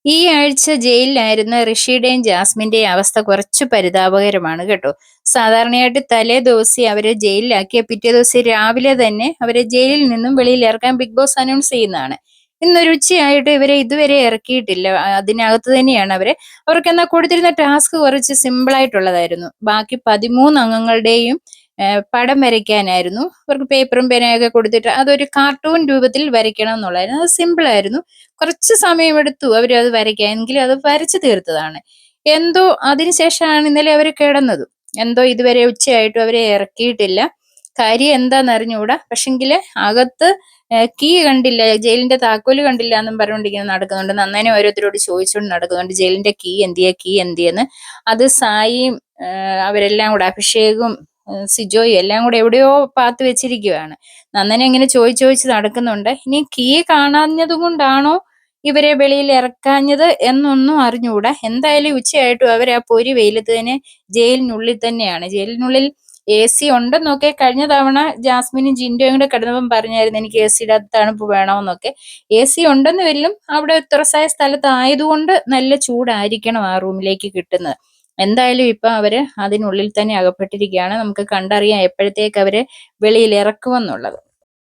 ഈ ആഴ്ച ജയിലിലായിരുന്ന ഋഷിയുടെയും ജാസ്മിന്റെയും അവസ്ഥ കുറച്ച് പരിതാപകരമാണ് കേട്ടോ. സാധാരണയായിട്ട് തലേ ദിവസം അവരെ ജയിലിലാക്കിയ പിറ്റേ ദിവസം രാവിലെ തന്നെ അവരെ ജയിലിൽ നിന്നും വെളിയിൽ ഇറക്കാൻ ബിഗ് ബോസ് അനൗൺസ് ചെയ്യുന്നതാണ്. ഇന്നൊരു ഉച്ചയായിട്ട് ഇവരെ ഇതുവരെ ഇറക്കിയിട്ടില്ല. അതിനകത്ത് തന്നെയാണ് അവർക്ക് എന്നാൽ കൊടുത്തിരുന്ന ടാസ്ക് കുറച്ച് സിമ്പിൾ ആയിട്ടുള്ളതായിരുന്നു. ബാക്കി 13 അംഗങ്ങളുടെയും പടം വരയ്ക്കാനായിരുന്നു. അവർക്ക് പേപ്പറും പേനയൊക്കെ കൊടുത്തിട്ട് അതൊരു കാർട്ടൂൺ രൂപത്തിൽ വരയ്ക്കണം എന്നുള്ളതായിരുന്നു. അത് സിമ്പിൾ ആയിരുന്നു. കുറച്ച് സമയമെടുത്തു അത് വരയ്ക്കാൻ. എങ്കിലും അത് വരച്ചു തീർത്തതാണ്. എന്തോ അതിനുശേഷമാണ് ഇന്നലെ അവർ കിടന്നതും. എന്തോ ഇതുവരെ ഉച്ചയായിട്ടും അവരെ ഇറക്കിയിട്ടില്ല. കാര്യം എന്താന്ന് അറിഞ്ഞുകൂടാ. പക്ഷെങ്കില് അകത്ത് കീ കണ്ടില്ല, ജയിലിന്റെ താക്കോല് കണ്ടില്ല എന്നും പറഞ്ഞുകൊണ്ടിരിക്കുന്ന നടക്കുന്നുണ്ട്. നന്നായി ഓരോരുത്തരോട് ചോദിച്ചുകൊണ്ട് നടക്കുന്നുണ്ട്, ജയിലിന്റെ കീ എന്തിയെന്ന്. അത് സായിയും അവരെല്ലാം കൂടെ, അഭിഷേകും സിജോയും എല്ലാം കൂടെ എവിടെയോ പാത്ത് വെച്ചിരിക്കുകയാണ്. നന്ദന ഇങ്ങനെ ചോദിച്ച് നടക്കുന്നുണ്ട്. ഇനി കീ കാണാഞ്ഞത് കൊണ്ടാണോ ഇവരെ വെളിയിൽ ഇറക്കാഞ്ഞത് എന്നൊന്നും അറിഞ്ഞുകൂടാ. എന്തായാലും ഉച്ചയായിട്ടും അവർ ആ പൊരി വെയിലത്ത് തന്നെ ജയിലിനുള്ളിൽ തന്നെയാണ്. ജയിലിനുള്ളിൽ AC ഉണ്ടെന്നൊക്കെ കഴിഞ്ഞ തവണ ജാസ്മിനും ജിൻഡോയും കൂടെ കിടന്നപ്പം പറഞ്ഞായിരുന്നു, എനിക്ക് AC തണുപ്പ് വേണമെന്നൊക്കെ. AC ഉണ്ടെന്ന് വരിലും അവിടെ തുറസായ സ്ഥലത്തായതുകൊണ്ട് നല്ല ചൂടായിരിക്കണം ആ റൂമിലേക്ക് കിട്ടുന്നത്. എന്തായാലും ഇപ്പൊ അവര് അതിനുള്ളിൽ തന്നെ അകപ്പെട്ടിരിക്കുകയാണ്. നമുക്ക് കണ്ടറിയാം എപ്പോഴത്തേക്ക് അവരെ വെളിയിൽ ഇറക്കുമെന്നുള്ളത്.